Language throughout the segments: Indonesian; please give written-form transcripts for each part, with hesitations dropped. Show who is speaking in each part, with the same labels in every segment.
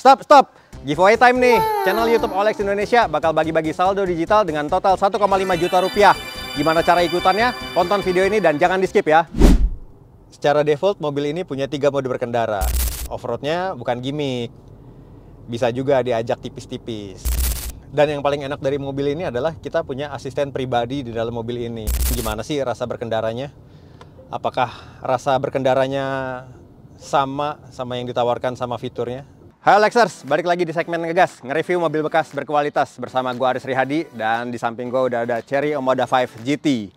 Speaker 1: Stop. Giveaway time nih. Channel YouTube OLX Indonesia bakal bagi-bagi saldo digital dengan total 1,5 juta rupiah. Gimana cara ikutannya? Tonton video ini dan jangan di-skip ya. Secara default, mobil ini punya 3 mode berkendara. Off-roadnya bukan gimmick. Bisa juga diajak tipis-tipis. Dan yang paling enak dari mobil ini adalah kita punya asisten pribadi di dalam mobil ini. Gimana sih rasa berkendaranya? Apakah rasa berkendaranya sama yang ditawarkan sama fiturnya? Hai Lexers, balik lagi di segmen Ngegas, nge-review mobil bekas berkualitas bersama gue Aris Rihadi, dan di samping gue udah ada Chery Omoda 5 GT.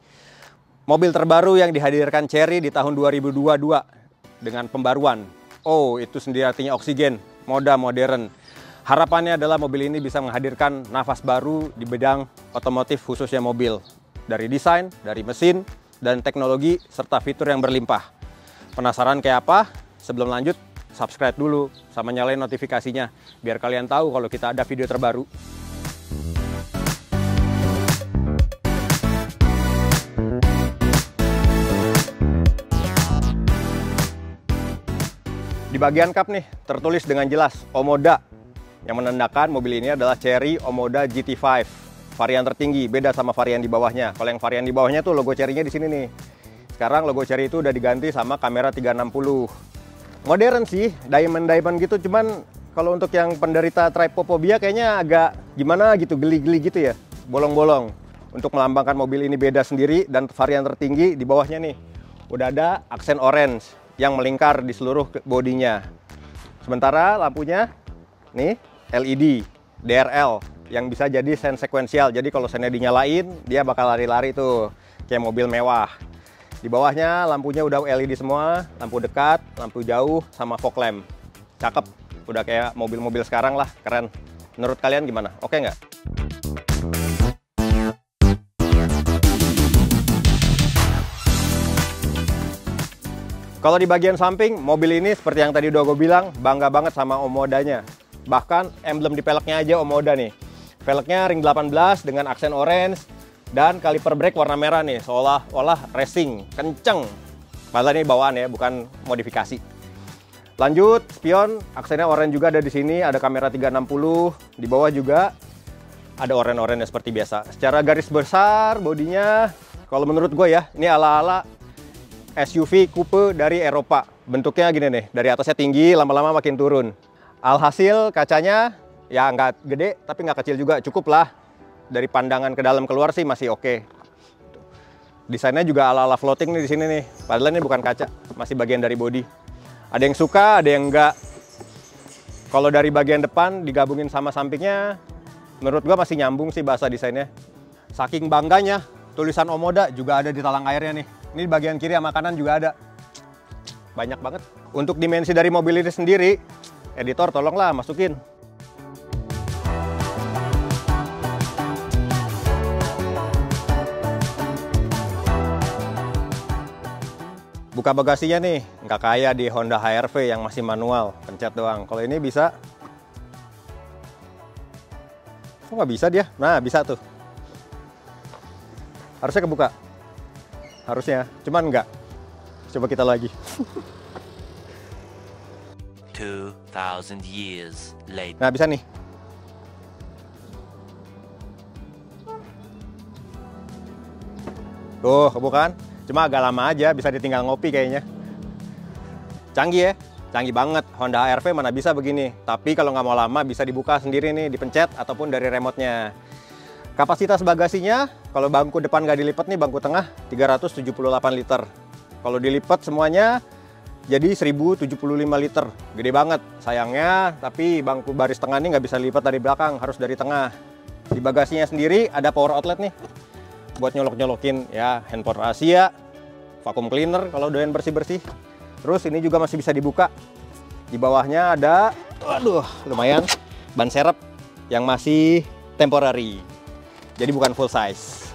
Speaker 1: Mobil terbaru yang dihadirkan Chery di tahun 2022 dengan pembaruan. Oh, itu sendiri artinya oksigen, moda modern. Harapannya adalah mobil ini bisa menghadirkan nafas baru di bidang otomotif khususnya mobil. Dari desain, dari mesin, dan teknologi, serta fitur yang berlimpah. Penasaran kayak apa? Sebelum lanjut, subscribe dulu sama nyalain notifikasinya biar kalian tahu kalau kita ada video terbaru. Di bagian kap nih tertulis dengan jelas Omoda, yang menandakan mobil ini adalah Chery Omoda GT5 varian tertinggi, beda sama varian di bawahnya. Kalau yang varian di bawahnya tuh logo Chery-nya di sini nih. Sekarang logo Chery itu udah diganti sama kamera 360. Modern sih, diamond gitu, cuman kalau untuk yang penderita trypophobia kayaknya agak gimana gitu, geli-geli gitu ya, bolong-bolong. Untuk melambangkan mobil ini beda sendiri, dan varian tertinggi di bawahnya nih udah ada aksen orange yang melingkar di seluruh bodinya. Sementara lampunya nih LED DRL yang bisa jadi sen sekuensial, jadi kalau sennya dinyalain dia bakal lari-lari tuh kayak mobil mewah. Di bawahnya lampunya udah LED semua, lampu dekat, lampu jauh, sama fog lamp. Cakep, udah kayak mobil-mobil sekarang lah, keren. Menurut kalian gimana? Oke nggak? Kalau di bagian samping, mobil ini seperti yang tadi udah gue bilang, bangga banget sama Omodanya. Bahkan emblem di peleknya aja Omoda nih. Peleknya ring 18 dengan aksen orange, dan kaliper brake warna merah nih, seolah-olah racing, kenceng. Padahal ini bawaan ya, bukan modifikasi. Lanjut, spion, aksennya oranye juga ada di sini, ada kamera 360, di bawah juga ada oranye-oranye seperti biasa. Secara garis besar, bodinya, kalau menurut gue ya, ini ala-ala SUV coupe dari Eropa. Bentuknya gini nih, dari atasnya tinggi, lama-lama makin turun. Alhasil, kacanya ya nggak gede, tapi nggak kecil juga, cukup lah. Dari pandangan ke dalam keluar sih masih oke. Desainnya juga ala-ala floating nih di sini nih. Padahal ini bukan kaca, masih bagian dari bodi. Ada yang suka, ada yang enggak. Kalau dari bagian depan digabungin sama sampingnya, menurut gua masih nyambung sih bahasa desainnya. Saking bangganya, tulisan Omoda juga ada di talang airnya nih. Ini di bagian kiri sama kanan juga ada. Banyak banget. Untuk dimensi dari mobil ini sendiri, editor tolonglah masukin. Buka bagasinya nih, nggak kayak di Honda HR-V yang masih manual, pencet doang. Kalau ini bisa. Kok nggak bisa dia? Nah, bisa tuh. Harusnya kebuka. Harusnya, cuman nggak. Coba kita lagi.
Speaker 2: 2000 years later.
Speaker 1: Nah, bisa nih. Tuh, kebuka kan? Cuma agak lama aja, bisa ditinggal ngopi kayaknya. Canggih ya? Canggih banget. Honda HR-V mana bisa begini. Tapi kalau nggak mau lama, bisa dibuka sendiri nih, dipencet ataupun dari remote-nya. Kapasitas bagasinya, kalau bangku depan nggak dilipat nih, bangku tengah 378 liter. Kalau dilipat semuanya, jadi 1075 liter. Gede banget. Sayangnya, tapi bangku baris tengah ini nggak bisa dilipat dari belakang, harus dari tengah. Di bagasinya sendiri ada power outlet nih. Buat nyolok-nyolokin ya handphone rahasia, vacuum cleaner kalau doyan bersih-bersih. Terus ini juga masih bisa dibuka. Di bawahnya ada, waduh, lumayan, ban serep yang masih temporary. Jadi bukan full size.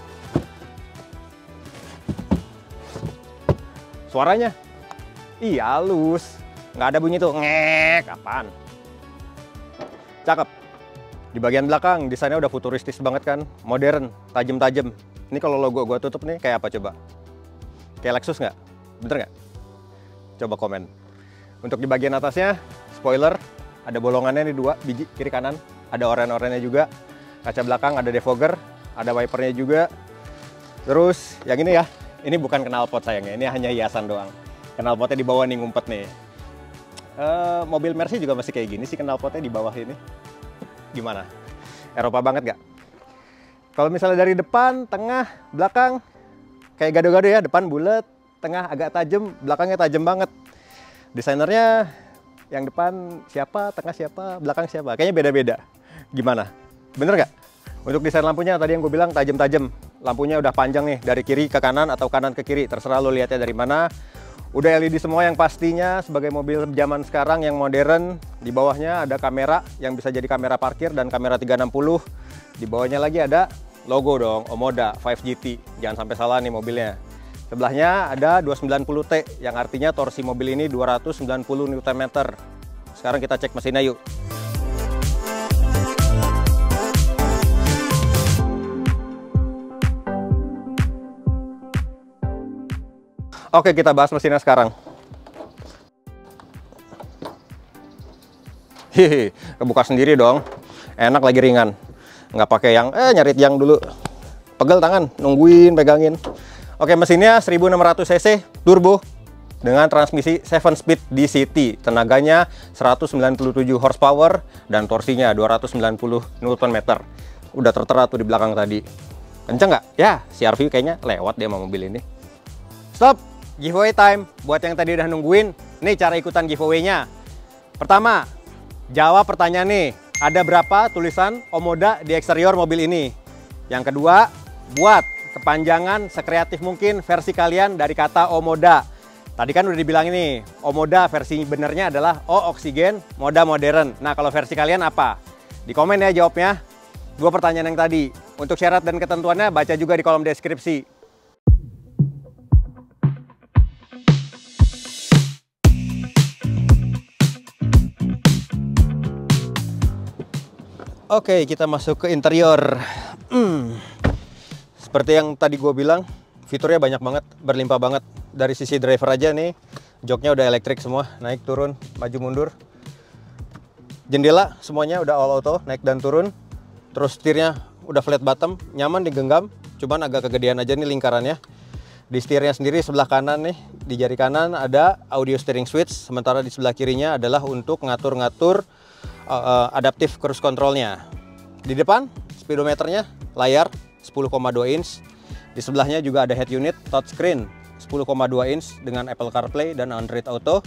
Speaker 1: Suaranya, iya halus, nggak ada bunyi tuh ngek, apaan. Cakep. Di bagian belakang desainnya udah futuristis banget kan, modern, tajam-tajam. Ini kalau logo gua tutup nih kayak apa coba? Kayak Lexus nggak? Bener nggak? Coba komen. Untuk di bagian atasnya, spoiler, Ada bolongannya nih 2 biji kiri kanan. Ada oren-orennya juga. Kaca belakang ada defogger, ada wipernya juga. Terus yang ini ya, ini bukan knalpot sayangnya, ini hanya hiasan doang. Knalpotnya di bawah nih ngumpet nih. Mobil Mercy juga masih kayak gini sih knalpotnya di bawah ini. Gimana? Eropa banget gak? Kalau misalnya dari depan, tengah, belakang, kayak gado-gado ya, depan bulat, tengah agak tajam, belakangnya tajam banget. Desainernya yang depan siapa, tengah siapa, belakang siapa, kayaknya beda-beda. Gimana? Bener gak? Untuk desain lampunya tadi yang gue bilang tajam-tajam. Lampunya udah panjang nih, dari kiri ke kanan atau kanan ke kiri, terserah lo lihatnya dari mana. Udah LED semua yang pastinya sebagai mobil zaman sekarang yang modern. Di bawahnya ada kamera yang bisa jadi kamera parkir dan kamera 360. Di bawahnya lagi ada logo dong, Omoda 5GT. Jangan sampai salah nih mobilnya. Sebelahnya ada 290T yang artinya torsi mobil ini 290 Nm. Sekarang kita cek mesinnya yuk. Oke, kita bahas mesinnya sekarang. Hihi, kebuka sendiri dong. Enak lagi ringan. Nggak pakai yang nyari tiang dulu. Pegel tangan, nungguin, pegangin. Oke, mesinnya 1600 cc turbo dengan transmisi 7 speed DCT. Tenaganya 197 horsepower dan torsinya 290 Nm. Udah tertera tuh di belakang tadi. Kenceng nggak? Ya, CR-V kayaknya lewat dia sama mobil ini. Stop! Giveaway time. Buat yang tadi udah nungguin, nih cara ikutan giveaway-nya. Pertama, jawab pertanyaan nih. Ada berapa tulisan Omoda di eksterior mobil ini? Yang kedua, buat kepanjangan sekreatif mungkin versi kalian dari kata Omoda. Tadi kan udah dibilang ini, Omoda versi benernya adalah O oksigen, moda modern. Nah, kalau versi kalian apa? Di komen ya jawabnya. 2 pertanyaan yang tadi. Untuk syarat dan ketentuannya baca juga di kolom deskripsi. Oke, kita masuk ke interior. Seperti yang tadi gue bilang, fiturnya banyak banget, berlimpah banget. Dari sisi driver aja nih, joknya udah elektrik semua, naik turun, maju mundur. Jendela semuanya udah all auto, naik dan turun. Terus setirnya udah flat bottom, nyaman digenggam, cuman agak kegedean aja nih lingkarannya. Di setirnya sendiri sebelah kanan nih, di jari kanan ada audio steering switch, sementara di sebelah kirinya adalah untuk ngatur-ngatur adaptif cruise controlnya. Di depan speedometernya layar 10,2 inch. Di sebelahnya juga ada head unit touchscreen 10,2 inch dengan Apple CarPlay dan Android Auto.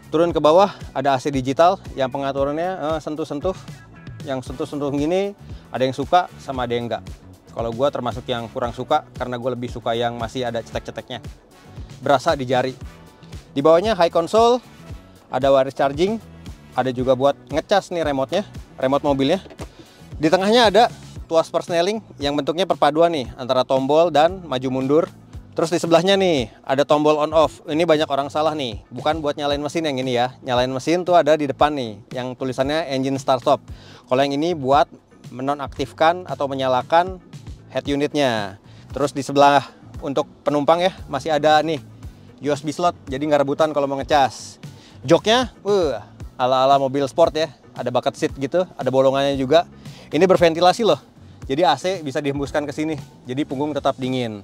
Speaker 1: Turun ke bawah ada AC digital yang pengaturannya sentuh-sentuh. Yang sentuh-sentuh gini ada yang suka sama ada yang enggak. Kalau gue termasuk yang kurang suka karena gue lebih suka yang masih ada cetek-ceteknya. Berasa di jari. Di bawahnya high console, ada wireless charging. Ada juga buat ngecas nih remote-nya, remote mobilnya. Di tengahnya ada tuas persneling yang bentuknya perpaduan nih antara tombol dan maju mundur. Terus di sebelahnya nih ada tombol on off. Ini banyak orang salah nih, bukan buat nyalain mesin yang ini ya. Nyalain mesin tuh ada di depan nih, yang tulisannya engine start stop. Kalau yang ini buat menonaktifkan atau menyalakan head unitnya. Terus di sebelah untuk penumpang ya masih ada nih USB slot, jadi nggak rebutan kalau mau ngecas. Joknya, ala-ala mobil sport ya, ada bucket seat gitu, ada bolongannya juga. Ini berventilasi loh, jadi AC bisa dihembuskan ke sini, jadi punggung tetap dingin.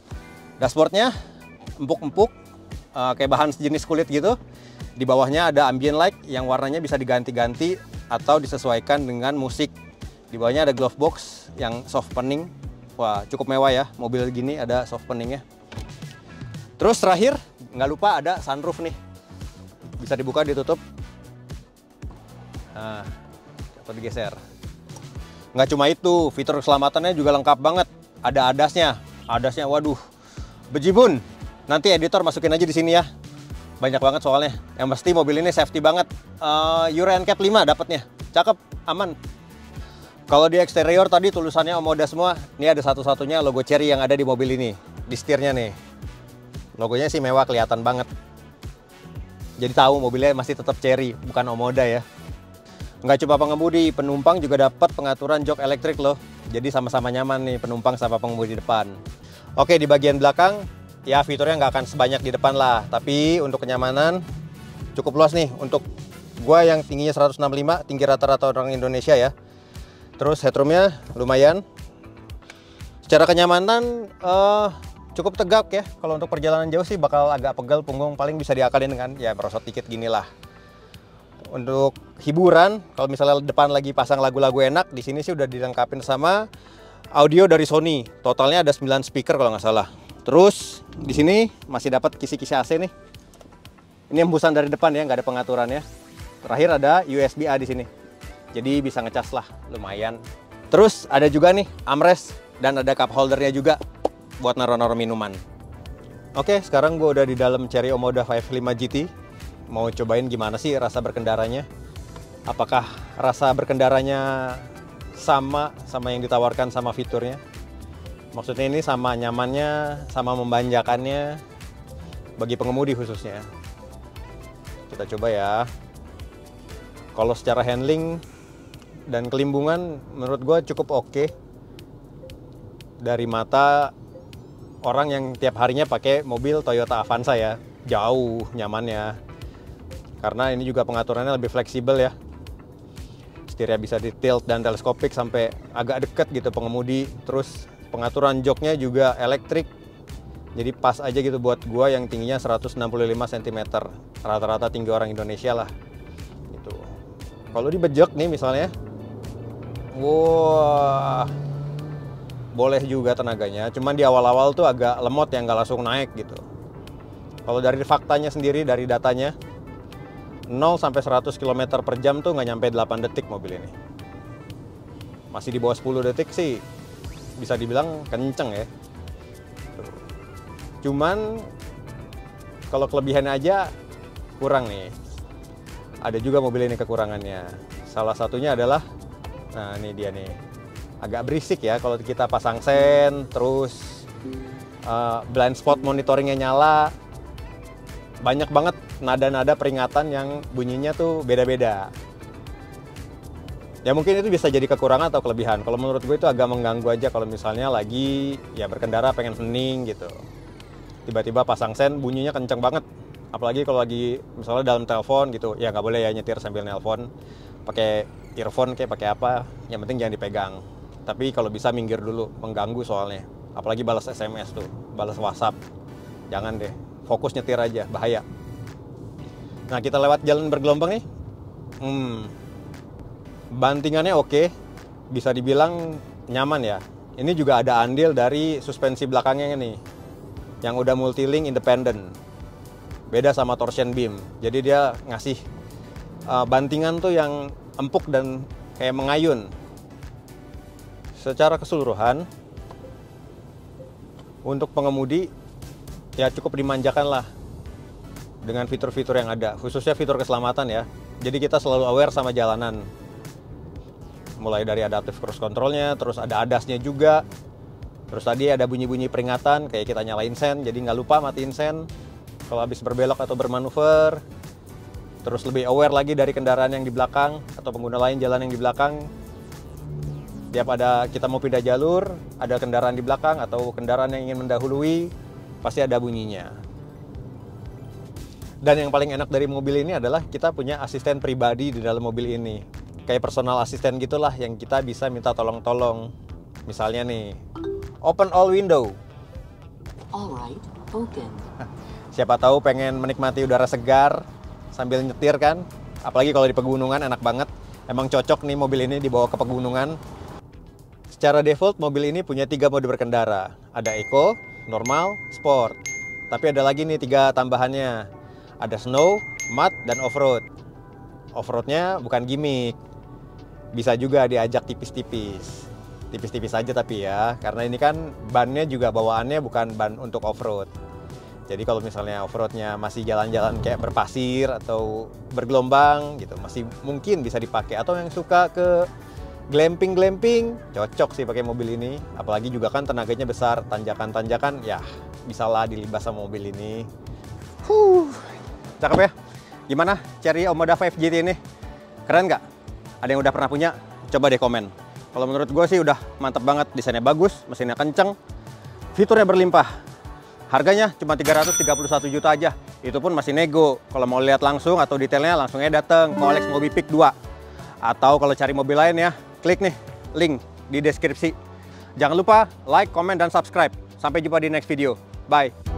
Speaker 1: Dashboardnya empuk-empuk, kayak bahan sejenis kulit gitu. Di bawahnya ada ambient light yang warnanya bisa diganti-ganti atau disesuaikan dengan musik. Di bawahnya ada glove box yang soft opening. Wah, cukup mewah ya, mobil gini ada soft openingnya. Terus terakhir, nggak lupa ada sunroof nih, bisa dibuka ditutup. Nah, atau digeser. Nggak cuma itu, fitur keselamatannya juga lengkap banget. Ada ADAS-nya, waduh, bejibun. Nanti editor masukin aja di sini ya. Banyak banget soalnya. Yang pasti mobil ini safety banget. Euro NCAP 5 dapatnya, cakep, aman. Kalau di eksterior tadi tulisannya Omoda semua. Ini ada satu-satunya logo Chery yang ada di mobil ini, di setirnya nih. Logonya sih mewah, kelihatan banget. Jadi tahu mobilnya masih tetap Chery, bukan Omoda ya. Nggak cuma pengemudi, penumpang juga dapat pengaturan jok elektrik loh. Jadi sama-sama nyaman nih penumpang sama pengemudi depan. Oke, di bagian belakang ya fiturnya nggak akan sebanyak di depan lah. Tapi untuk kenyamanan cukup luas nih untuk Gua yang tingginya 165, tinggi rata-rata orang Indonesia ya. Terus headroomnya lumayan. Secara kenyamanan cukup tegak ya. Kalau untuk perjalanan jauh sih bakal agak pegel punggung, paling bisa diakalin dengan ya merosot dikit gini lah. Untuk hiburan, kalau misalnya depan lagi pasang lagu-lagu enak, di sini sih udah dilengkapin sama audio dari Sony. Totalnya ada 9 speaker kalau nggak salah. Terus di sini masih dapat kisi-kisi AC nih. Ini hembusan dari depan ya, nggak ada pengaturannya. Terakhir ada USB-A di sini. Jadi bisa ngecas lah, lumayan. Terus ada juga nih armrest dan ada cup holdernya juga buat naruh-naruh minuman. Oke, sekarang gue udah di dalam Chery Omoda 55 GT. Mau cobain gimana sih rasa berkendaranya. Apakah rasa berkendaranya sama yang ditawarkan sama fiturnya. Maksudnya ini sama nyamannya, sama membanjakannya bagi pengemudi khususnya. Kita coba ya. Kalau secara handling dan kelimbungan menurut gue cukup oke. Dari mata orang yang tiap harinya pakai mobil Toyota Avanza ya. Jauh nyamannya. Karena ini juga pengaturannya lebih fleksibel ya. Setirnya bisa di tilt dan teleskopik sampai agak deket gitu pengemudi. Terus pengaturan joknya juga elektrik. Jadi pas aja gitu buat gua yang tingginya 165 cm. Rata-rata tinggi orang Indonesia lah. Gitu. Kalau dibejek nih misalnya. Wah. Boleh juga tenaganya. Cuman di awal-awal tuh agak lemot yang nggak langsung naik gitu. Kalau dari faktanya sendiri, dari datanya, 0 sampai 100 km per jam tuh nggak nyampe 8 detik mobil ini. Masih di bawah 10 detik sih bisa dibilang kenceng ya. Cuman kalau kelebihannya aja kurang nih. Ada juga mobil ini kekurangannya. Salah satunya adalah, nah ini dia nih, agak berisik ya kalau kita pasang sen, terus blind spot monitoringnya nyala. Banyak banget nada-nada peringatan yang bunyinya tuh beda-beda. Ya mungkin itu bisa jadi kekurangan atau kelebihan. Kalau menurut gue itu agak mengganggu aja kalau misalnya lagi ya berkendara pengen hening gitu. Tiba-tiba pasang sen bunyinya kenceng banget. Apalagi kalau lagi misalnya dalam telepon gitu, ya nggak boleh ya nyetir sambil nelpon. Pakai earphone kayak pakai apa, yang penting jangan dipegang. Tapi kalau bisa minggir dulu, mengganggu soalnya. Apalagi balas SMS tuh, balas WhatsApp. Jangan deh. Fokus nyetir aja, bahaya. Nah, kita lewat jalan bergelombang nih. Bantingannya oke. Bisa dibilang nyaman ya. Ini juga ada andil dari suspensi belakangnya nih. Yang udah multi-link independent. Beda sama torsion beam. Jadi dia ngasih bantingan tuh yang empuk dan kayak mengayun. Secara keseluruhan, untuk pengemudi ya cukup dimanjakan lah dengan fitur-fitur yang ada, khususnya fitur keselamatan ya. Jadi kita selalu aware sama jalanan. Mulai dari adaptive cruise controlnya, terus ada ADAS-nya juga. Terus tadi ada bunyi-bunyi peringatan, kayak kita nyalain sen, jadi nggak lupa matiin sen kalau habis berbelok atau bermanuver. Terus lebih aware lagi dari kendaraan yang di belakang atau pengguna lain jalan yang di belakang. Tiap ada kita mau pindah jalur, ada kendaraan di belakang atau kendaraan yang ingin mendahului, pasti ada bunyinya. Dan yang paling enak dari mobil ini adalah kita punya asisten pribadi di dalam mobil ini. Kayak personal asisten gitulah yang kita bisa minta tolong-tolong. Misalnya nih, open all window.
Speaker 3: Alright, open.
Speaker 1: Siapa tahu pengen menikmati udara segar sambil nyetir kan. Apalagi kalau di pegunungan enak banget. Emang cocok nih mobil ini dibawa ke pegunungan. Secara default mobil ini punya 3 mode berkendara. Ada Eco, Normal, Sport. Tapi ada lagi nih 3 tambahannya. Ada Snow, Mud, dan Off-Road. Off-roadnya bukan gimmick. Bisa juga diajak tipis-tipis. Tipis-tipis aja tapi ya. Karena ini kan bannya juga bawaannya bukan ban untuk off-road. Jadi kalau misalnya off-roadnya masih jalan-jalan kayak berpasir atau bergelombang gitu, masih mungkin bisa dipakai. Atau yang suka ke glamping, cocok sih pakai mobil ini. Apalagi juga kan tenaganya besar, tanjakan-tanjakan ya bisalah dilibas sama mobil ini. Cakep ya? Gimana Chery Omoda 5 GT ini? Keren nggak? Ada yang udah pernah punya? Coba deh komen. Kalau menurut gue sih udah mantap banget, desainnya bagus, mesinnya kenceng, fiturnya berlimpah. Harganya cuma 331 juta aja. Itu pun masih nego. Kalau mau lihat langsung atau detailnya langsung aja datang ke OLX Mobipic 2. Atau kalau cari mobil lain ya, klik nih link di deskripsi. Jangan lupa like, comment, dan subscribe. Sampai jumpa di next video. Bye.